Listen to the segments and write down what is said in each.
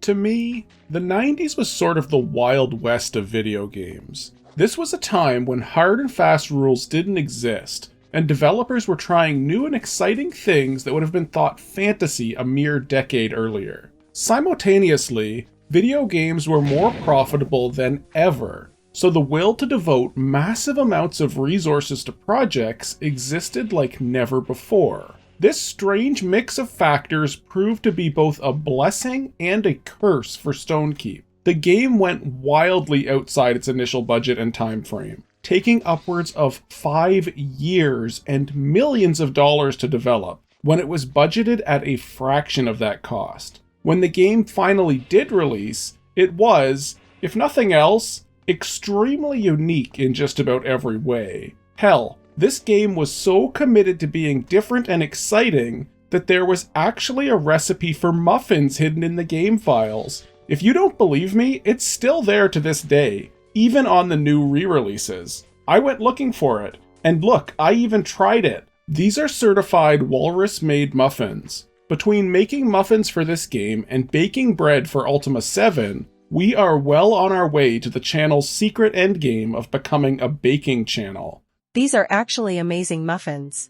To me, the 90s was sort of the Wild West of video games. This was a time when hard and fast rules didn't exist, and developers were trying new and exciting things that would have been thought fantasy a mere decade earlier. Simultaneously, video games were more profitable than ever, so the will to devote massive amounts of resources to projects existed like never before. This strange mix of factors proved to be both a blessing and a curse for Stonekeep. The game went wildly outside its initial budget and time frame, taking upwards of 5 years and millions of dollars to develop, when it was budgeted at a fraction of that cost. When the game finally did release, it was, if nothing else, extremely unique in just about every way. Hell, this game was so committed to being different and exciting that there was actually a recipe for muffins hidden in the game files. If you don't believe me, it's still there to this day, even on the new re-releases. I went looking for it, and look, I even tried it. These are certified Walrus-made muffins. Between making muffins for this game and baking bread for Ultima 7, we are well on our way to the channel's secret endgame of becoming a baking channel. These are actually amazing muffins.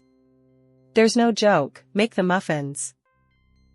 There's no joke, make the muffins.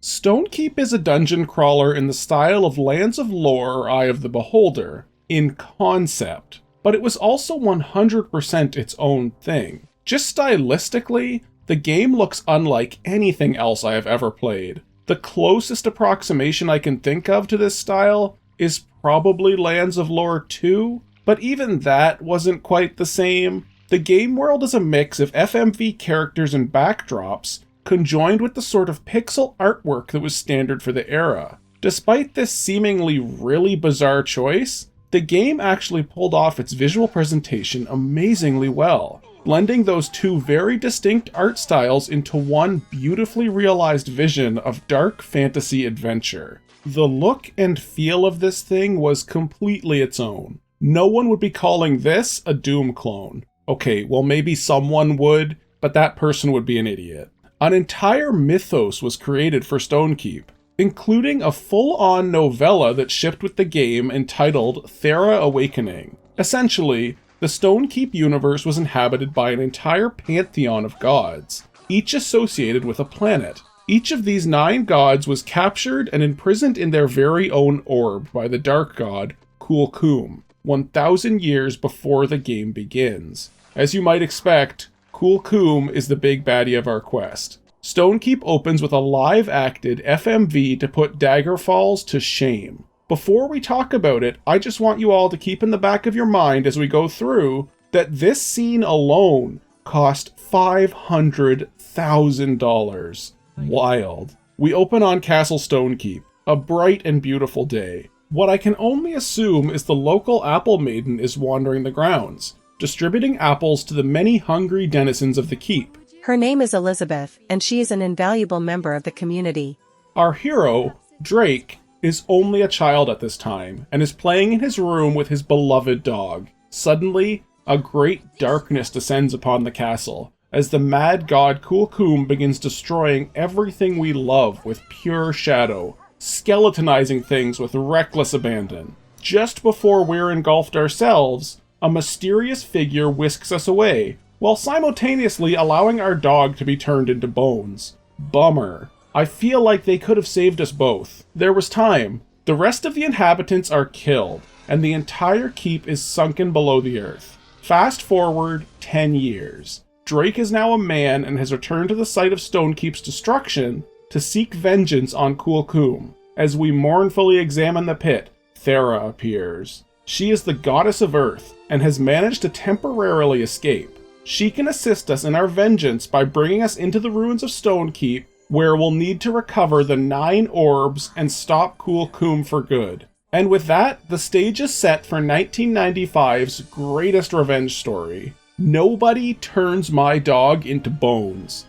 Stonekeep is a dungeon crawler in the style of Lands of Lore or Eye of the Beholder, in concept, but it was also 100% its own thing. Just stylistically, the game looks unlike anything else I have ever played. The closest approximation I can think of to this style is probably Lands of Lore 2, but even that wasn't quite the same. The game world is a mix of FMV characters and backdrops, conjoined with the sort of pixel artwork that was standard for the era. Despite this seemingly really bizarre choice, the game actually pulled off its visual presentation amazingly well, blending those two very distinct art styles into one beautifully realized vision of dark fantasy adventure. The look and feel of this thing was completely its own. No one would be calling this a Doom clone. Okay, well maybe someone would, but that person would be an idiot. An entire mythos was created for Stonekeep, including a full-on novella that shipped with the game entitled Thera Awakening. Essentially, the Stonekeep universe was inhabited by an entire pantheon of gods, each associated with a planet. Each of these 9 gods was captured and imprisoned in their very own orb by the dark god Kulkum, 1,000 years before the game begins. As you might expect, Kulkum is the big baddie of our quest. Stonekeep opens with a live-acted FMV to put Daggerfalls to shame. Before we talk about it, I just want you all to keep in the back of your mind as we go through that this scene alone cost $500,000. Wild. We open on Castle Stonekeep, a bright and beautiful day. What I can only assume is the local apple maiden is wandering the grounds, distributing apples to the many hungry denizens of the keep. Her name is Elizabeth, and she is an invaluable member of the community. Our hero, Drake, is only a child at this time, and is playing in his room with his beloved dog. Suddenly, a great darkness descends upon the castle, as the mad god Kulkum begins destroying everything we love with pure shadow, skeletonizing things with reckless abandon. Just before we're engulfed ourselves, a mysterious figure whisks us away, while simultaneously allowing our dog to be turned into bones. Bummer. I feel like they could have saved us both. There was time. The rest of the inhabitants are killed, and the entire keep is sunken below the earth. Fast forward 10 years. Drake is now a man and has returned to the site of Stonekeep's destruction to seek vengeance on Kulkum. As we mournfully examine the pit, Thera appears. She is the goddess of Earth, and has managed to temporarily escape. She can assist us in our vengeance by bringing us into the ruins of Stonekeep, where we'll need to recover the 9 orbs and stop Kulkum for good. And with that, the stage is set for 1995's greatest revenge story. Nobody turns my dog into bones.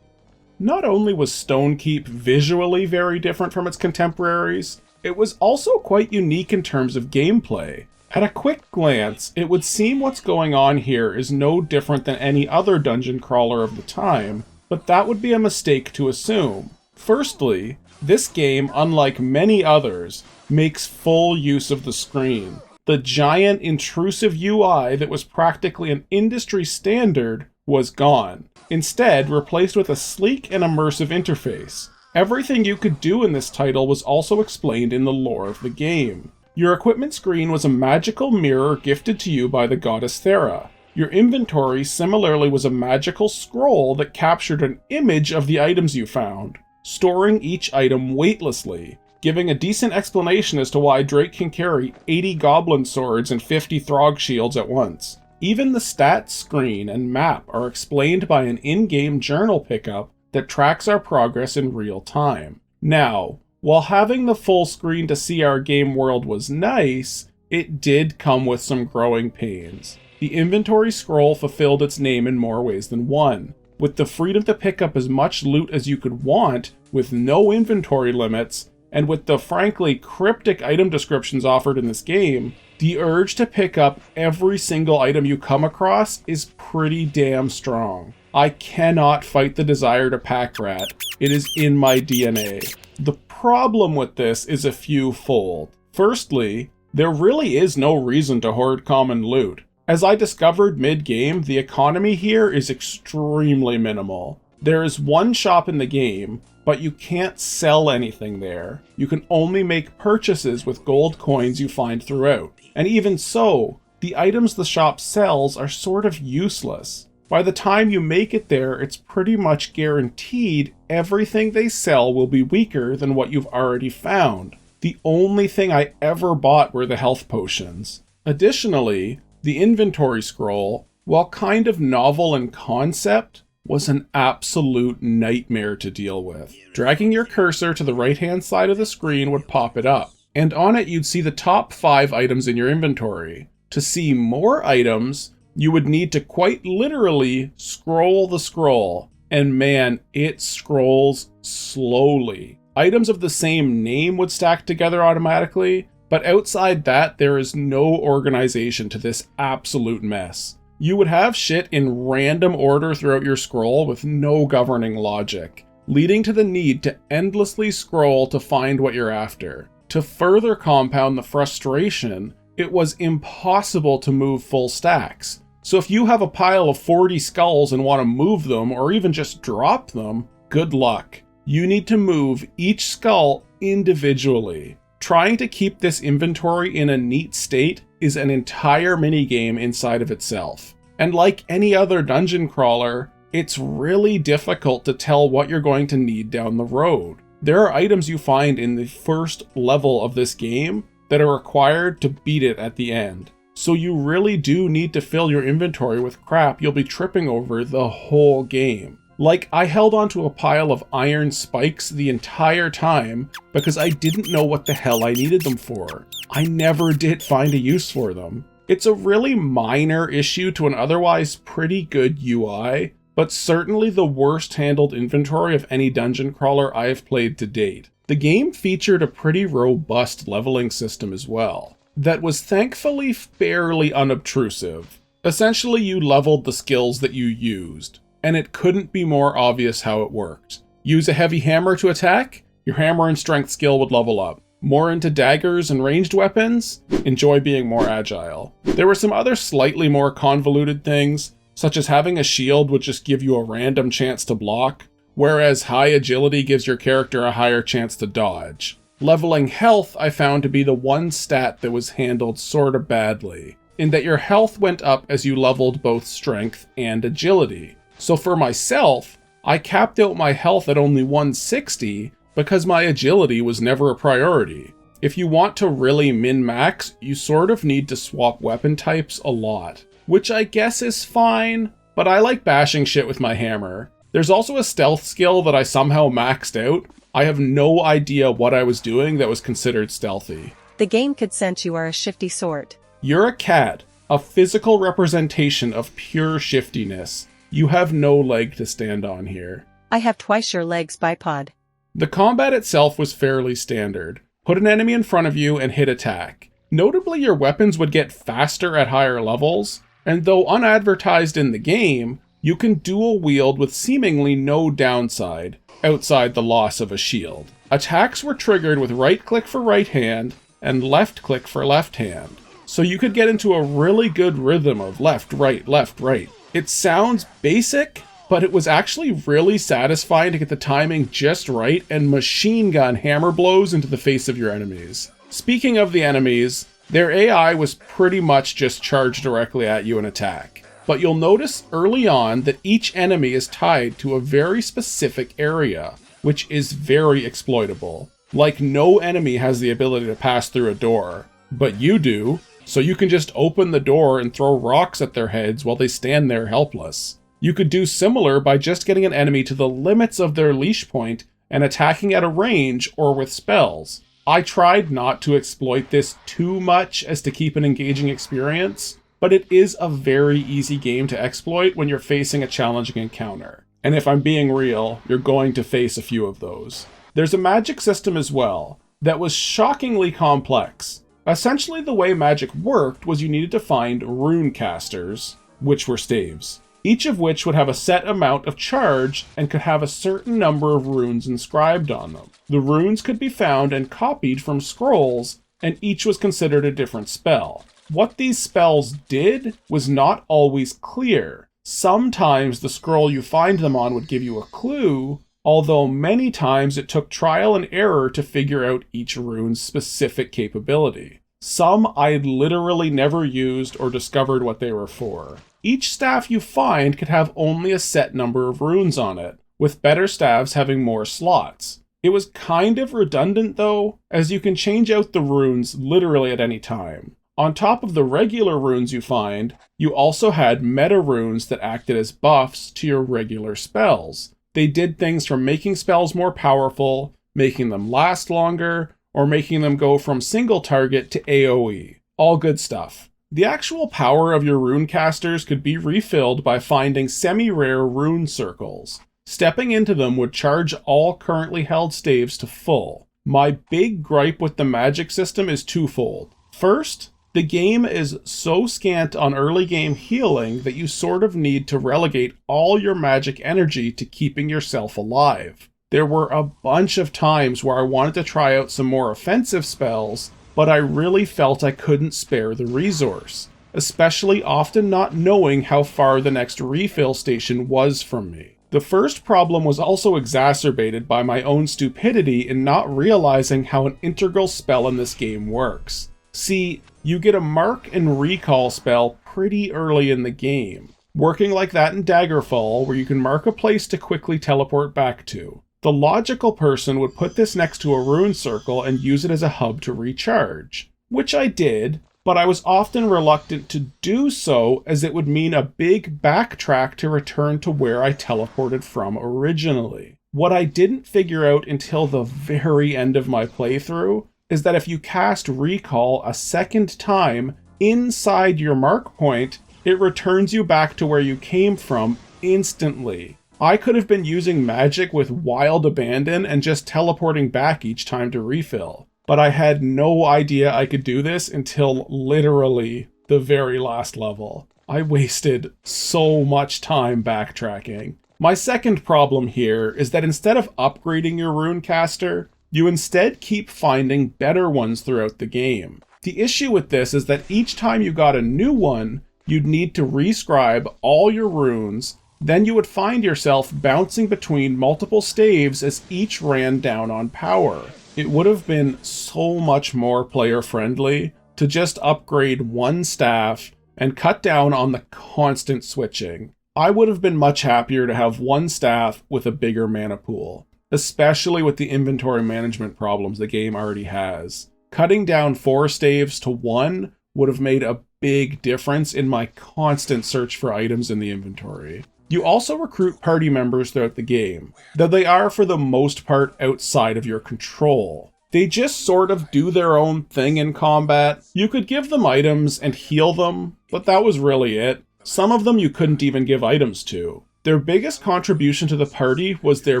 Not only was Stonekeep visually very different from its contemporaries, it was also quite unique in terms of gameplay. At a quick glance, it would seem what's going on here is no different than any other dungeon crawler of the time, but that would be a mistake to assume. Firstly, this game, unlike many others, makes full use of the screen. The giant, intrusive UI that was practically an industry standard was gone, instead replaced with a sleek and immersive interface. Everything you could do in this title was also explained in the lore of the game. Your equipment screen was a magical mirror gifted to you by the goddess Thera. Your inventory similarly was a magical scroll that captured an image of the items you found, storing each item weightlessly, giving a decent explanation as to why Drake can carry 80 goblin swords and 50 throg shields at once. Even the stats screen and map are explained by an in-game journal pickup that tracks our progress in real time. Now, while having the full screen to see our game world was nice, it did come with some growing pains. The inventory scroll fulfilled its name in more ways than one. With the freedom to pick up as much loot as you could want, with no inventory limits, and with the frankly cryptic item descriptions offered in this game, the urge to pick up every single item you come across is pretty damn strong. I cannot fight the desire to pack rat. It is in my DNA. The problem with this is a few-fold. Firstly, there really is no reason to hoard common loot. As I discovered mid-game, the economy here is extremely minimal. There is one shop in the game, but you can't sell anything there. You can only make purchases with gold coins you find throughout. And even so, the items the shop sells are sort of useless. By the time you make it there, it's pretty much guaranteed everything they sell will be weaker than what you've already found. The only thing I ever bought were the health potions. Additionally, the inventory scroll, while kind of novel in concept, was an absolute nightmare to deal with. Dragging your cursor to the right-hand side of the screen would pop it up, and on it you'd see the top 5 items in your inventory. To see more items, you would need to quite literally scroll the scroll, and man, it scrolls slowly. Items of the same name would stack together automatically, but outside that, there is no organization to this absolute mess. You would have shit in random order throughout your scroll with no governing logic, leading to the need to endlessly scroll to find what you're after. To further compound the frustration, it was impossible to move full stacks. So if you have a pile of 40 skulls and want to move them, or even just drop them, good luck. You need to move each skull individually. Trying to keep this inventory in a neat state is an entire minigame inside of itself. And like any other dungeon crawler, it's really difficult to tell what you're going to need down the road. There are items you find in the first level of this game that are required to beat it at the end. So you really do need to fill your inventory with crap you'll be tripping over the whole game. Like, I held onto a pile of iron spikes the entire time because I didn't know what the hell I needed them for. I never did find a use for them. It's a really minor issue to an otherwise pretty good UI, but certainly the worst handled inventory of any dungeon crawler I have played to date. The game featured a pretty robust leveling system as well, that was thankfully fairly unobtrusive. Essentially, you leveled the skills that you used, and it couldn't be more obvious how it worked. Use a heavy hammer to attack? Your hammer and strength skill would level up. More into daggers and ranged weapons? Enjoy being more agile. There were some other slightly more convoluted things, such as having a shield would just give you a random chance to block, whereas high agility gives your character a higher chance to dodge. Leveling health I found to be the one stat that was handled sorta badly, in that your health went up as you leveled both strength and agility. So for myself, I capped out my health at only 160 because my agility was never a priority. If you want to really min-max, you sort of need to swap weapon types a lot, which I guess is fine, but I like bashing shit with my hammer. There's also a stealth skill that I somehow maxed out. I have no idea what I was doing that was considered stealthy. The game could sense you are a shifty sort. You're a cat, a physical representation of pure shiftiness. You have no leg to stand on here. I have twice your legs, bipod. The combat itself was fairly standard. Put an enemy in front of you and hit attack. Notably, your weapons would get faster at higher levels, and though unadvertised in the game, you can dual wield with seemingly no downside, outside the loss of a shield. Attacks were triggered with right click for right hand, and left click for left hand, so you could get into a really good rhythm of left, right, left, right. It sounds basic, but it was actually really satisfying to get the timing just right and machine gun hammer blows into the face of your enemies. Speaking of the enemies, their AI was pretty much just charge directly at you and attack. But you'll notice early on that each enemy is tied to a very specific area, which is very exploitable. Like no enemy has the ability to pass through a door, but you do, so you can just open the door and throw rocks at their heads while they stand there helpless. You could do similar by just getting an enemy to the limits of their leash point and attacking at a range or with spells. I tried not to exploit this too much as to keep an engaging experience, but it is a very easy game to exploit when you're facing a challenging encounter. And if I'm being real, you're going to face a few of those. There's a magic system as well that was shockingly complex. Essentially, the way magic worked was you needed to find rune casters, which were staves, each of which would have a set amount of charge and could have a certain number of runes inscribed on them. The runes could be found and copied from scrolls, and each was considered a different spell. What these spells did was not always clear. Sometimes the scroll you find them on would give you a clue, although many times it took trial and error to figure out each rune's specific capability. Some I literally never used or discovered what they were for. Each staff you find could have only a set number of runes on it, with better staffs having more slots. It was kind of redundant though, as you can change out the runes literally at any time. On top of the regular runes you find, you also had meta runes that acted as buffs to your regular spells. They did things from making spells more powerful, making them last longer, or making them go from single target to AoE. All good stuff. The actual power of your rune casters could be refilled by finding semi-rare rune circles. Stepping into them would charge all currently held staves to full. My big gripe with the magic system is twofold. First, the game is so scant on early game healing that you sort of need to relegate all your magic energy to keeping yourself alive. There were a bunch of times where I wanted to try out some more offensive spells, but I really felt I couldn't spare the resource, especially often not knowing how far the next refill station was from me. The first problem was also exacerbated by my own stupidity in not realizing how an integral spell in this game works. See, you get a mark and recall spell pretty early in the game, working like that in Daggerfall, where you can mark a place to quickly teleport back to. The logical person would put this next to a rune circle and use it as a hub to recharge, which I did, but I was often reluctant to do so as it would mean a big backtrack to return to where I teleported from originally. What I didn't figure out until the very end of my playthrough is that if you cast Recall a second time inside your mark point, it returns you back to where you came from instantly. I could have been using magic with wild abandon and just teleporting back each time to refill, but I had no idea I could do this until literally the very last level. I wasted so much time backtracking. My second problem here is that instead of upgrading your runecaster, you instead keep finding better ones throughout the game. The issue with this is that each time you got a new one, you'd need to rescribe all your runes. Then you would find yourself bouncing between multiple staves as each ran down on power. It would have been so much more player-friendly to just upgrade one staff and cut down on the constant switching. I would have been much happier to have one staff with a bigger mana pool, especially with the inventory management problems the game already has. Cutting down 4 staves to 1 would have made a big difference in my constant search for items in the inventory. You also recruit party members throughout the game, though they are for the most part outside of your control. They just sort of do their own thing in combat. You could give them items and heal them, but that was really it. Some of them you couldn't even give items to. Their biggest contribution to the party was their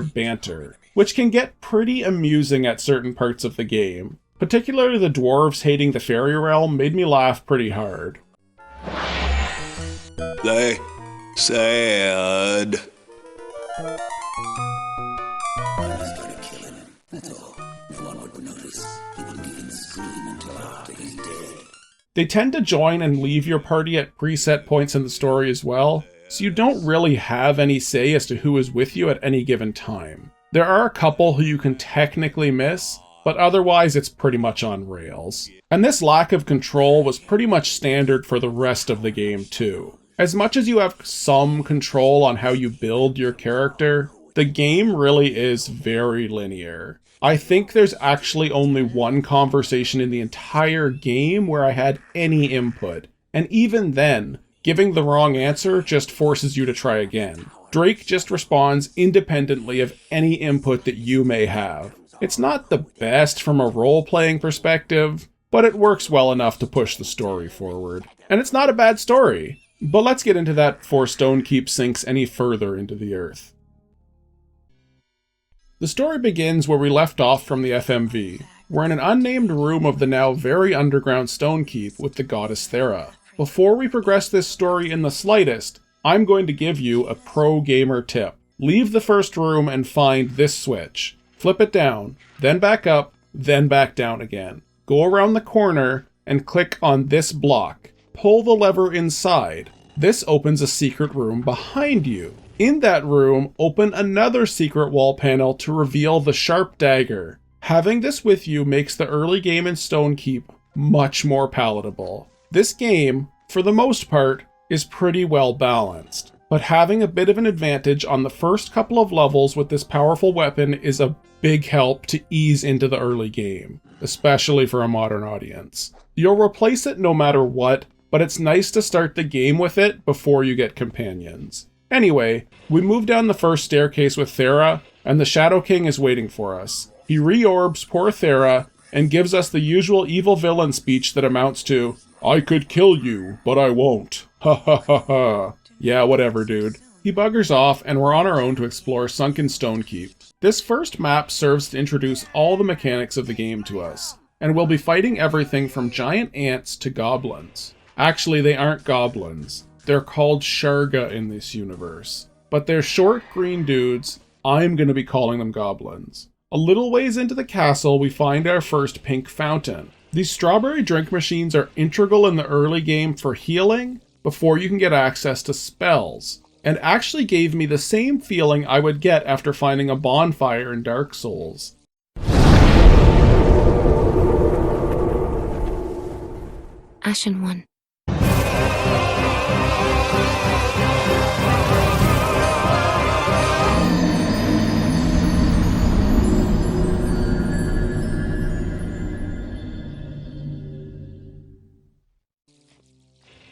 banter, which can get pretty amusing at certain parts of the game. Particularly the dwarves hating the fairy realm made me laugh pretty hard. They said. I just gotta kill him. That's all. No one would notice. He wouldn't even scream until after he's dead. They tend to join and leave your party at preset points in the story as well, so you don't really have any say as to who is with you at any given time. There are a couple who you can technically miss, but otherwise it's pretty much on rails. And this lack of control was pretty much standard for the rest of the game too. As much as you have some control on how you build your character, the game really is very linear. I think there's actually only one conversation in the entire game where I had any input, and even then, giving the wrong answer just forces you to try again. Drake just responds independently of any input that you may have. It's not the best from a role-playing perspective, but it works well enough to push the story forward. And it's not a bad story, but let's get into that before Stonekeep sinks any further into the earth. The story begins where we left off from the FMV. We're in an unnamed room of the now very underground Stonekeep with the goddess Thera. Before we progress this story in the slightest, I'm going to give you a pro gamer tip. Leave the first room and find this switch. Flip it down, then back up, then back down again. Go around the corner and click on this block. Pull the lever inside. This opens a secret room behind you. In that room, open another secret wall panel to reveal the sharp dagger. Having this with you makes the early game in Stonekeep much more palatable. This game, for the most part, is pretty well balanced, but having a bit of an advantage on the first couple of levels with this powerful weapon is a big help to ease into the early game, especially for a modern audience. You'll replace it no matter what, but it's nice to start the game with it before you get companions. Anyway, we move down the first staircase with Thera, and the Shadow King is waiting for us. He reorbs poor Thera, and gives us the usual evil villain speech that amounts to, "I could kill you, but I won't. Ha ha ha ha." Yeah, whatever, dude. He buggers off, and we're on our own to explore sunken Stonekeep. This first map serves to introduce all the mechanics of the game to us, and we'll be fighting everything from giant ants to goblins. Actually, they aren't goblins. They're called Sharga in this universe. But they're short green dudes. I'm gonna be calling them goblins. A little ways into the castle, we find our first pink fountain. These strawberry drink machines are integral in the early game for healing before you can get access to spells, and actually gave me the same feeling I would get after finding a bonfire in Dark Souls. Ashen One.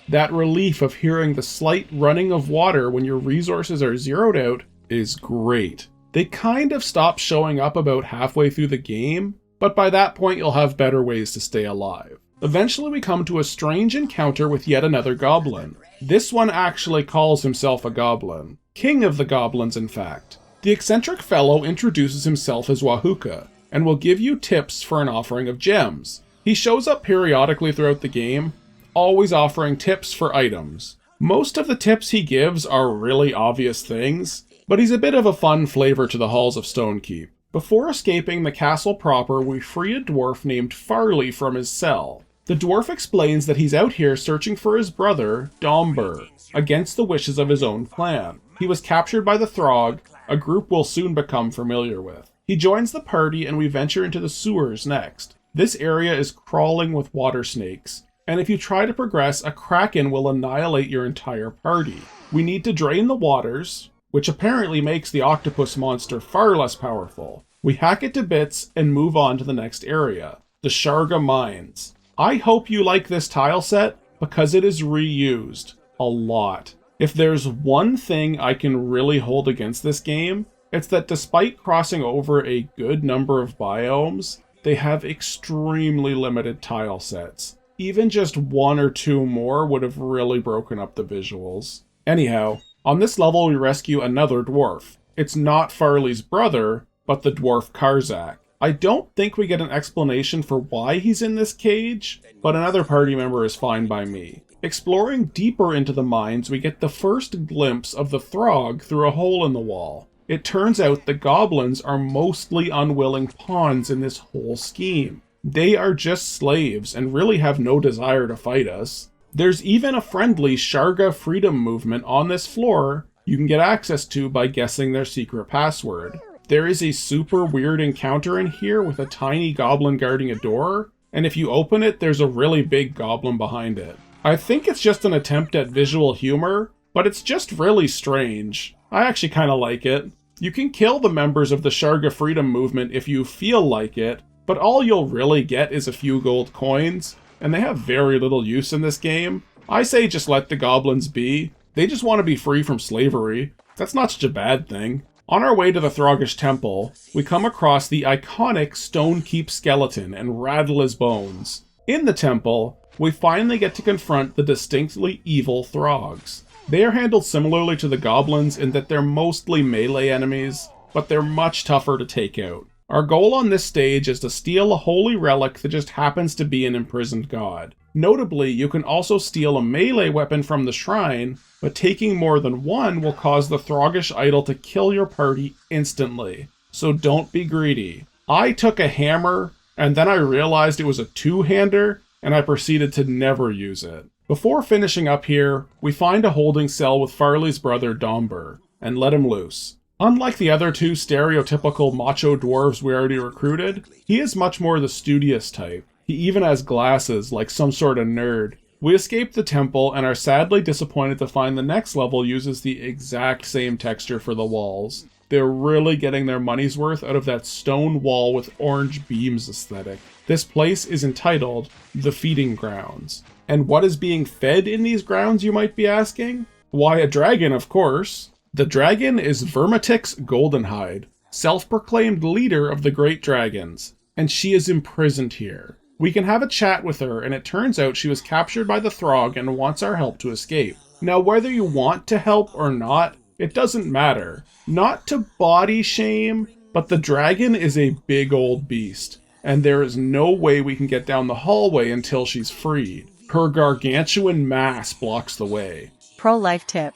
That relief of hearing the slight running of water when your resources are zeroed out is great. They kind of stop showing up about halfway through the game, but by that point you'll have better ways to stay alive. Eventually we come to a strange encounter with yet another goblin. This one actually calls himself a goblin. King of the goblins, in fact. The eccentric fellow introduces himself as Wahuka, and will give you tips for an offering of gems. He shows up periodically throughout the game, always offering tips for items. Most of the tips he gives are really obvious things, but he's a bit of a fun flavor to the halls of Stonekeep. Before escaping the castle proper, we free a dwarf named Farley from his cell. The dwarf explains that he's out here searching for his brother, Domber, against the wishes of his own clan. He was captured by the Throg, a group we'll soon become familiar with. He joins the party and we venture into the sewers next. This area is crawling with water snakes, and if you try to progress, a kraken will annihilate your entire party. We need to drain the waters, which apparently makes the octopus monster far less powerful. We hack it to bits and move on to the next area, the Sharga Mines. I hope you like this tile set because it is reused a lot. If there's one thing I can really hold against this game, it's that despite crossing over a good number of biomes, they have extremely limited tile sets. Even just one or two more would have really broken up the visuals. Anyhow, on this level we rescue another dwarf. It's not Farley's brother, but the dwarf Karzak. I don't think we get an explanation for why he's in this cage, but another party member is fine by me. Exploring deeper into the mines, we get the first glimpse of the Throg through a hole in the wall. It turns out the goblins are mostly unwilling pawns in this whole scheme. They are just slaves and really have no desire to fight us. There's even a friendly Sharga freedom movement on this floor you can get access to by guessing their secret password. There is a super weird encounter in here with a tiny goblin guarding a door, and if you open it, there's a really big goblin behind it. I think it's just an attempt at visual humor, but it's just really strange. I actually kinda like it. You can kill the members of the Sharga freedom movement if you feel like it, but all you'll really get is a few gold coins, and they have very little use in this game. I say just let the goblins be. They just want to be free from slavery. That's not such a bad thing. On our way to the Throgish Temple, we come across the iconic Stonekeep skeleton and rattle his bones. In the temple, we finally get to confront the distinctly evil Throgs. They are handled similarly to the goblins in that they're mostly melee enemies, but they're much tougher to take out. Our goal on this stage is to steal a holy relic that just happens to be an imprisoned god. Notably, you can also steal a melee weapon from the shrine, but taking more than one will cause the Throgish idol to kill your party instantly. So don't be greedy. I took a hammer, and then I realized it was a two-hander, and I proceeded to never use it. Before finishing up here, we find a holding cell with Farley's brother Domber, and let him loose. Unlike the other two stereotypical macho dwarves we already recruited, he is much more the studious type. He even has glasses, like some sort of nerd. We escape the temple and are sadly disappointed to find the next level uses the exact same texture for the walls. They're really getting their money's worth out of that stone wall with orange beams aesthetic. This place is entitled The Feeding Grounds. And what is being fed in these grounds, you might be asking? Why, a dragon, of course. The dragon is Vermitix Goldenhide, self-proclaimed leader of the Great Dragons, and she is imprisoned here. We can have a chat with her, and it turns out she was captured by the Throg and wants our help to escape. Now, whether you want to help or not, it doesn't matter. Not to body shame, but the dragon is a big old beast, and there is no way we can get down the hallway until she's freed. Her gargantuan mass blocks the way. Pro-life tip.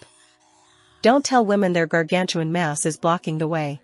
Don't tell women their gargantuan mass is blocking the way.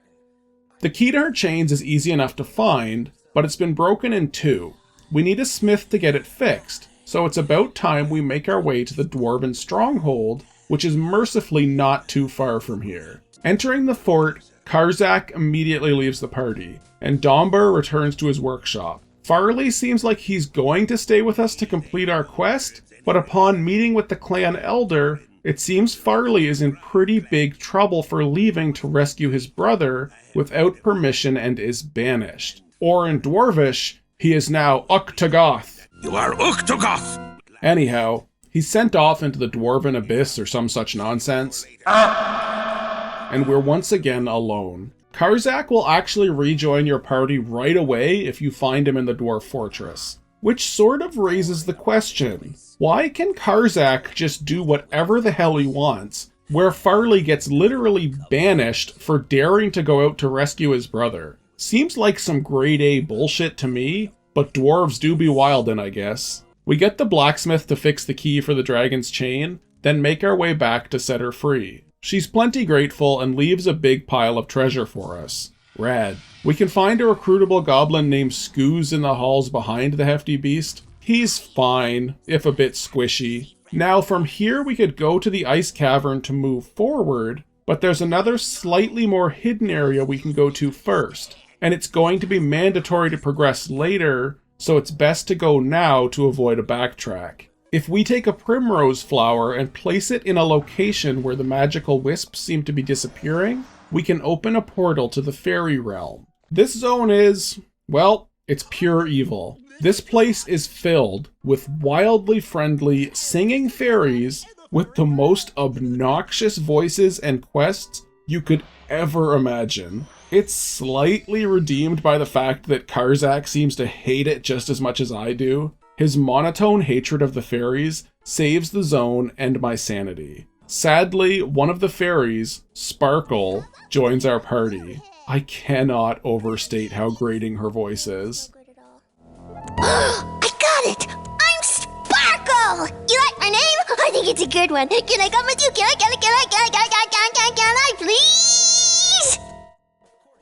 The key to her chains is easy enough to find, but it's been broken in two. We need a smith to get it fixed, so it's about time we make our way to the Dwarven Stronghold, which is mercifully not too far from here. Entering the fort, Karzak immediately leaves the party, and Domber returns to his workshop. Farley seems like he's going to stay with us to complete our quest, but upon meeting with the clan elder, it seems Farley is in pretty big trouble for leaving to rescue his brother without permission and is banished. Or in Dwarvish, he is now Uktagoth. You are Uktagoth! Anyhow, he's sent off into the Dwarven Abyss or some such nonsense. And we're once again alone. Karzak will actually rejoin your party right away if you find him in the Dwarf Fortress. Which sort of raises the question, why can Karzak just do whatever the hell he wants, where Farley gets literally banished for daring to go out to rescue his brother? Seems like some grade A bullshit to me, but dwarves do be wildin', I guess. We get the blacksmith to fix the key for the dragon's chain, then make our way back to set her free. She's plenty grateful and leaves a big pile of treasure for us. Rad. We can find a recruitable goblin named Scooz in the halls behind the hefty beast. He's fine, if a bit squishy. Now from here we could go to the ice cavern to move forward, but there's another slightly more hidden area we can go to first. And it's going to be mandatory to progress later, so it's best to go now to avoid a backtrack. If we take a primrose flower and place it in a location where the magical wisps seem to be disappearing, we can open a portal to the fairy realm. This zone is, well, it's pure evil. This place is filled with wildly friendly singing fairies with the most obnoxious voices and quests you could ever imagine. It's slightly redeemed by the fact that Karzak seems to hate it just as much as I do. His monotone hatred of the fairies saves the zone and my sanity. Sadly, one of the fairies, Sparkle, joins our party. I cannot overstate how grating her voice is. I got it! I'm Sparkle! You like my name? I think it's a good one. Can I come with you? Can I, please?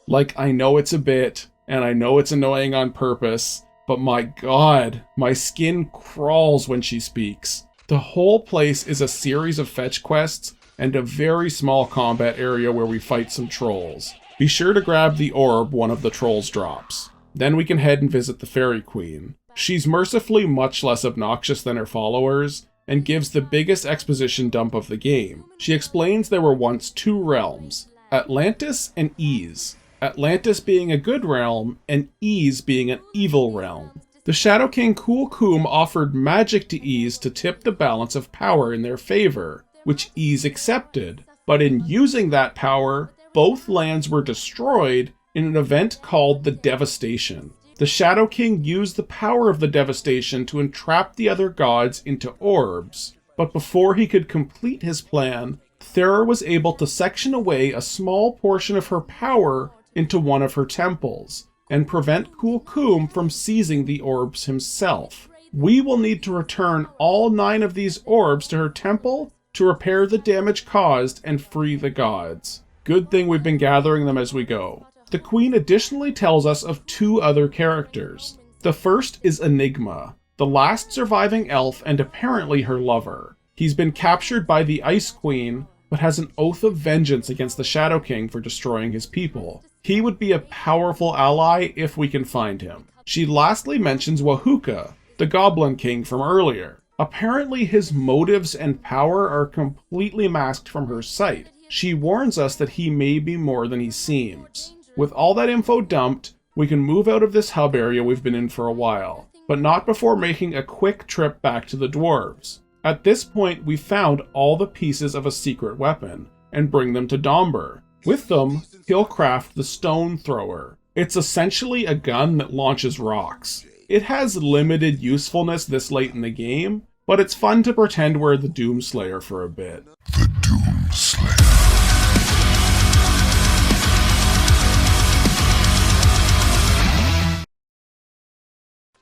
Like, I know it's a bit, and I know it's annoying on purpose, but my god, my skin crawls when she speaks. The whole place is a series of fetch quests and a very small combat area where we fight some trolls. Be sure to grab the orb one of the trolls drops. Then we can head and visit the Fairy Queen. She's mercifully much less obnoxious than her followers, and gives the biggest exposition dump of the game. She explains there were once two realms, Atlantis and Ys. Atlantis being a good realm, and Ys being an evil realm. The Shadow King Kulkum offered magic to Ys to tip the balance of power in their favor, which Ys accepted, but in using that power, both lands were destroyed in an event called the Devastation. The Shadow King used the power of the Devastation to entrap the other gods into orbs, but before he could complete his plan, Thera was able to section away a small portion of her power into one of her temples, and prevent Kulkum from seizing the orbs himself. We will need to return all 9 of these orbs to her temple to repair the damage caused and free the gods. Good thing we've been gathering them as we go. The Queen additionally tells us of 2 other characters. The first is Enigma, the last surviving elf and apparently her lover. He's been captured by the Ice Queen, but has an oath of vengeance against the Shadow King for destroying his people. He would be a powerful ally if we can find him. She lastly mentions Wahuka, the Goblin King from earlier. Apparently his motives and power are completely masked from her sight. She warns us that he may be more than he seems. With all that info dumped, we can move out of this hub area we've been in for a while, but not before making a quick trip back to the dwarves. At this point, we found all the pieces of a secret weapon, and bring them to Domber. With them, he'll craft the Stone Thrower. It's essentially a gun that launches rocks. It has limited usefulness this late in the game, but it's fun to pretend we're the Doomslayer for a bit. The Doomslayer.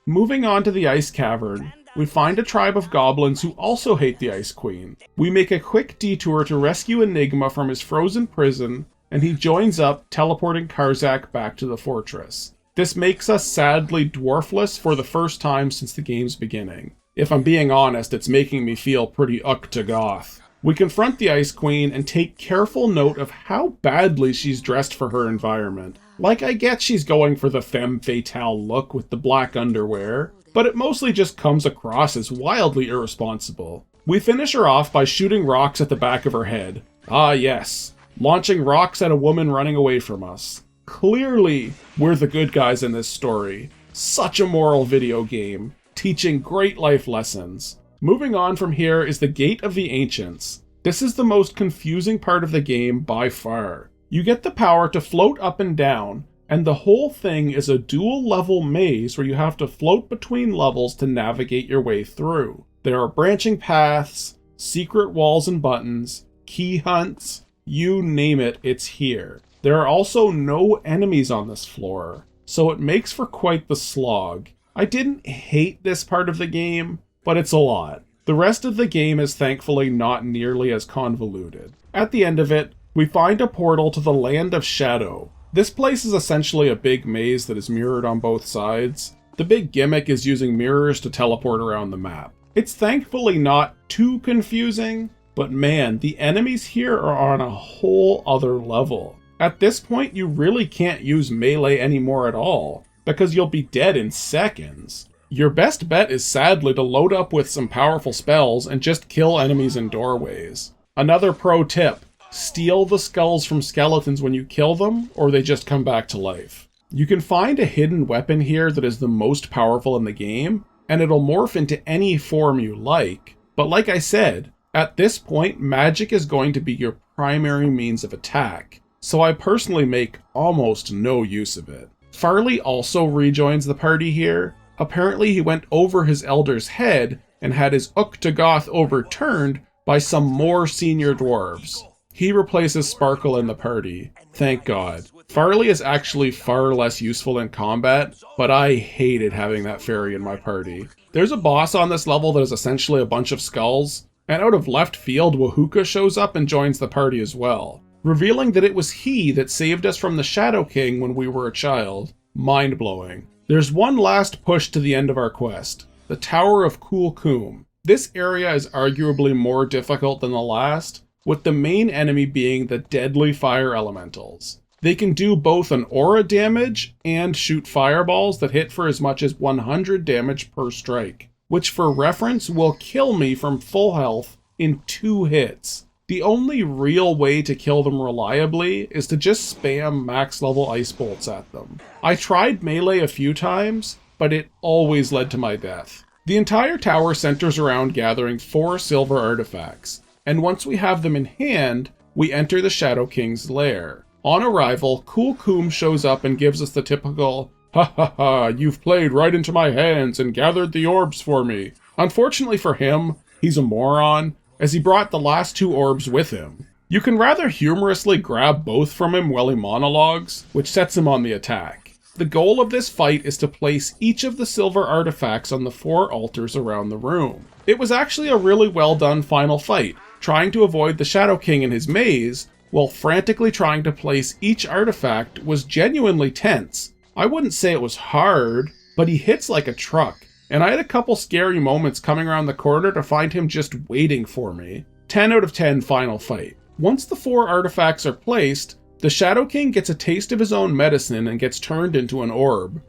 Moving on to the Ice Cavern, we find a tribe of goblins who also hate the Ice Queen. We make a quick detour to rescue Enigma from his frozen prison, and he joins up, teleporting Karzak back to the fortress. This makes us sadly dwarfless for the first time since the game's beginning. If I'm being honest, it's making me feel pretty to goth. We confront the Ice Queen and take careful note of how badly she's dressed for her environment. Like, I get she's going for the femme fatale look with the black underwear, but it mostly just comes across as wildly irresponsible. We finish her off by shooting rocks at the back of her head. Ah yes, launching rocks at a woman running away from us. Clearly, we're the good guys in this story. Such a moral video game, teaching great life lessons. Moving on from here is the Gate of the Ancients. This is the most confusing part of the game by far. You get the power to float up and down, and the whole thing is a dual-level maze where you have to float between levels to navigate your way through. There are branching paths, secret walls and buttons, key hunts, you name it, it's here. There are also no enemies on this floor, so it makes for quite the slog. I didn't hate this part of the game, but it's a lot. The rest of the game is thankfully not nearly as convoluted. At the end of it, we find a portal to the Land of Shadow. This place is essentially a big maze that is mirrored on both sides. The big gimmick is using mirrors to teleport around the map. It's thankfully not too confusing, but man, the enemies here are on a whole other level. At this point, you really can't use melee anymore at all, because you'll be dead in seconds. Your best bet is sadly to load up with some powerful spells and just kill enemies in doorways. Another pro tip, steal the skulls from skeletons when you kill them, or they just come back to life. You can find a hidden weapon here that is the most powerful in the game, and it'll morph into any form you like. But like I said, at this point, magic is going to be your primary means of attack, so I personally make almost no use of it. Farley also rejoins the party here. Apparently he went over his elder's head and had his Uktagoth overturned by some more senior dwarves. He replaces Sparkle in the party. Thank God. Farley is actually far less useful in combat, but I hated having that fairy in my party. There's a boss on this level that is essentially a bunch of skulls, and out of left field, Wahuka shows up and joins the party as well, revealing that it was he that saved us from the Shadow King when we were a child. Mind-blowing. There's one last push to the end of our quest, the Tower of Kulkum. This area is arguably more difficult than the last, with the main enemy being the deadly fire elementals. They can do both an aura damage and shoot fireballs that hit for as much as 100 damage per strike, which for reference will kill me from full health in 2 hits. The only real way to kill them reliably is to just spam max level ice bolts at them. I tried melee a few times, but it always led to my death. The entire tower centers around gathering 4 silver artifacts, and once we have them in hand, we enter the Shadow King's lair. On arrival, Kulkum shows up and gives us the typical, "Ha ha ha, you've played right into my hands and gathered the orbs for me." Unfortunately for him, he's a moron, as he brought the last 2 orbs with him. You can rather humorously grab both from him while he monologues, which sets him on the attack. The goal of this fight is to place each of the silver artifacts on the 4 altars around the room. It was actually a really well done final fight, trying to avoid the Shadow King in his maze, while frantically trying to place each artifact was genuinely tense. I wouldn't say it was hard, but he hits like a truck, and I had a couple scary moments coming around the corner to find him just waiting for me. 10 out of 10 final fight. Once the 4 artifacts are placed, the Shadow King gets a taste of his own medicine and gets turned into an orb.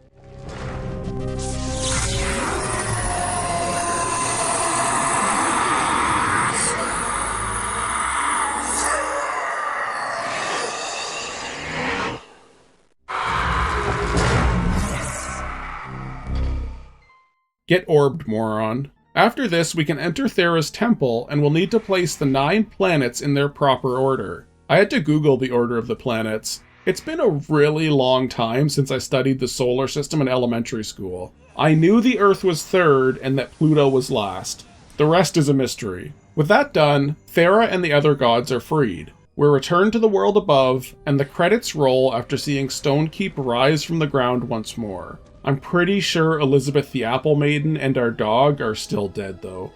Get orbed, moron. After this, we can enter Thera's temple, and we'll need to place the 9 planets in their proper order. I had to Google the order of the planets. It's been a really long time since I studied the solar system in elementary school. I knew the Earth was 3rd and that Pluto was last. The rest is a mystery. With that done, Thera and the other gods are freed. We're returned to the world above, and the credits roll after seeing Stonekeep rise from the ground once more. I'm pretty sure Elizabeth the Apple Maiden and our dog are still dead, though.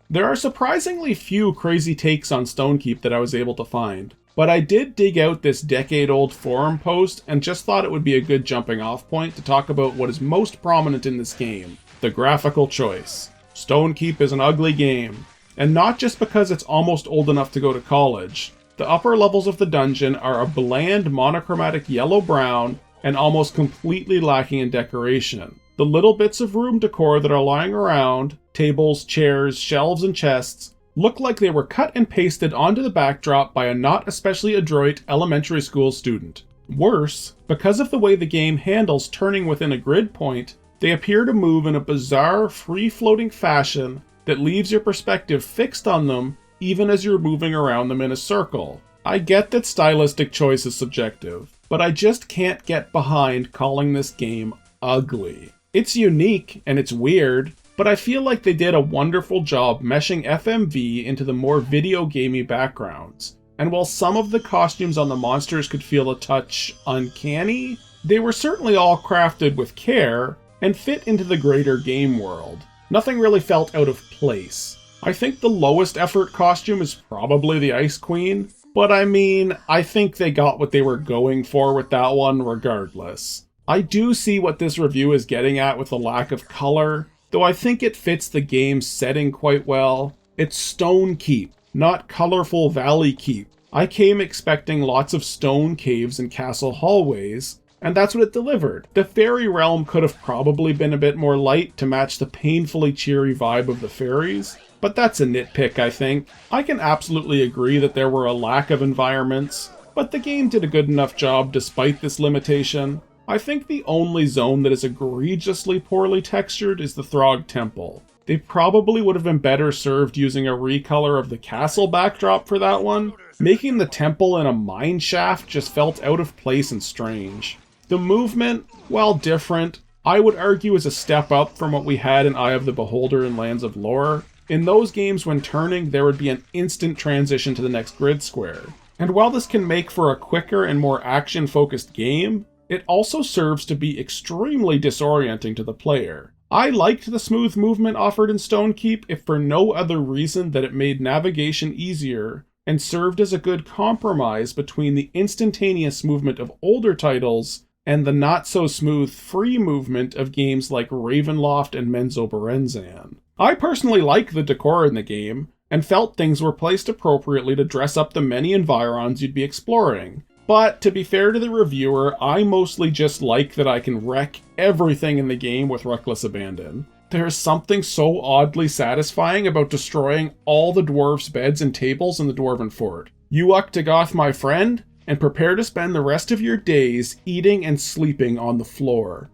There are surprisingly few crazy takes on Stonekeep that I was able to find, but I did dig out this decade-old forum post and just thought it would be a good jumping-off point to talk about what is most prominent in this game, the graphical choice. Stonekeep is an ugly game, and not just because it's almost old enough to go to college. The upper levels of the dungeon are a bland monochromatic yellow-brown and almost completely lacking in decoration. The little bits of room decor that are lying around, tables, chairs, shelves, and chests, look like they were cut and pasted onto the backdrop by a not especially adroit elementary school student. Worse, because of the way the game handles turning within a grid point, they appear to move in a bizarre, free-floating fashion that leaves your perspective fixed on them even as you're moving around them in a circle. I get that stylistic choice is subjective, but I just can't get behind calling this game ugly. It's unique and it's weird, but I feel like they did a wonderful job meshing FMV into the more video gamey backgrounds. And while some of the costumes on the monsters could feel a touch uncanny, they were certainly all crafted with care and fit into the greater game world. Nothing really felt out of place. I think the lowest effort costume is probably the Ice Queen, but I mean, I think they got what they were going for with that one regardless. I do see what this review is getting at with the lack of color, though I think it fits the game's setting quite well. It's Stonekeep, not colorful Valley Keep. I came expecting lots of stone caves and castle hallways, and that's what it delivered. The fairy realm could have probably been a bit more light to match the painfully cheery vibe of the fairies, but that's a nitpick, I think. I can absolutely agree that there were a lack of environments, but the game did a good enough job despite this limitation. I think the only zone that is egregiously poorly textured is the Throg Temple. They probably would have been better served using a recolor of the castle backdrop for that one. Making the temple in a mine shaft just felt out of place and strange. The movement, while different, I would argue is a step up from what we had in Eye of the Beholder and Lands of Lore. In those games, when turning, there would be an instant transition to the next grid square. And while this can make for a quicker and more action-focused game, it also serves to be extremely disorienting to the player. I liked the smooth movement offered in Stonekeep, if for no other reason that it made navigation easier and served as a good compromise between the instantaneous movement of older titles and the not-so-smooth free movement of games like Ravenloft and Menzoberranzan. I personally like the decor in the game, and felt things were placed appropriately to dress up the many environs you'd be exploring. But to be fair to the reviewer, I mostly just like that I can wreck everything in the game with reckless abandon. There's something so oddly satisfying about destroying all the dwarves' beds and tables in the Dwarven Fort. You up to goth, my friend? And prepare to spend the rest of your days eating and sleeping on the floor.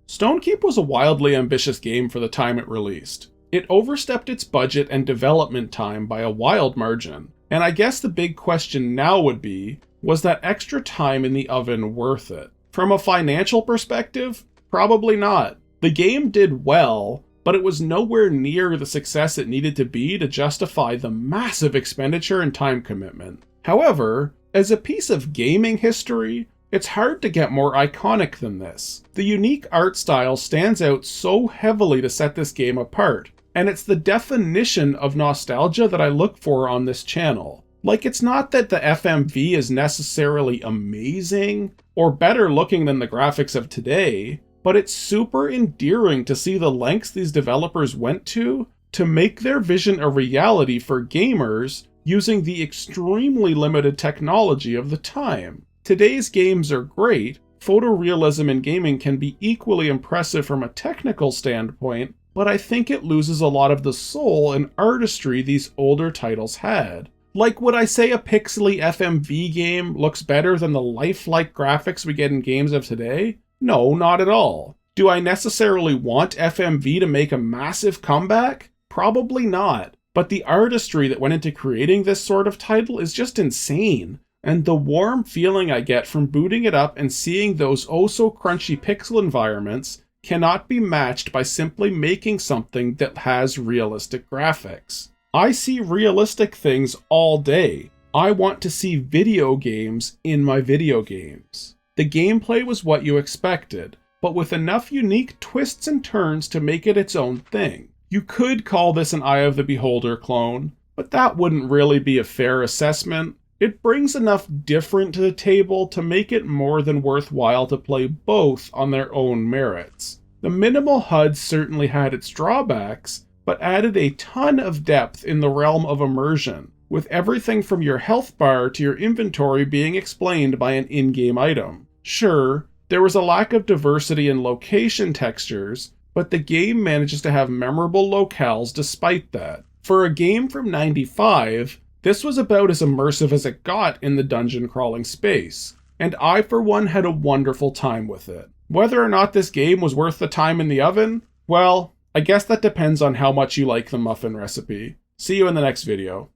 Stonekeep was a wildly ambitious game for the time it released. It overstepped its budget and development time by a wild margin, and I guess the big question now would be, was that extra time in the oven worth it? From a financial perspective, probably not. The game did well, but it was nowhere near the success it needed to be to justify the massive expenditure and time commitment. However, as a piece of gaming history, it's hard to get more iconic than this. The unique art style stands out so heavily to set this game apart, and it's the definition of nostalgia that I look for on this channel. Like, it's not that the FMV is necessarily amazing or better looking than the graphics of today, but it's super endearing to see the lengths these developers went to make their vision a reality for gamers using the extremely limited technology of the time. Today's games are great. Photorealism in gaming can be equally impressive from a technical standpoint, but I think it loses a lot of the soul and artistry these older titles had. Like, would I say a pixely FMV game looks better than the lifelike graphics we get in games of today? No, not at all. Do I necessarily want FMV to make a massive comeback? Probably not. But the artistry that went into creating this sort of title is just insane. And the warm feeling I get from booting it up and seeing those oh-so-crunchy pixel environments cannot be matched by simply making something that has realistic graphics. I see realistic things all day. I want to see video games in my video games. The gameplay was what you expected, but with enough unique twists and turns to make it its own thing. You could call this an Eye of the Beholder clone, but that wouldn't really be a fair assessment. It brings enough different to the table to make it more than worthwhile to play both on their own merits. The minimal HUD certainly had its drawbacks, but added a ton of depth in the realm of immersion, with everything from your health bar to your inventory being explained by an in-game item. Sure, there was a lack of diversity in location textures, but the game manages to have memorable locales despite that. For a game from '95, this was about as immersive as it got in the dungeon crawling space, and I for one had a wonderful time with it. Whether or not this game was worth the time in the oven? Well, I guess that depends on how much you like the muffin recipe. See you in the next video.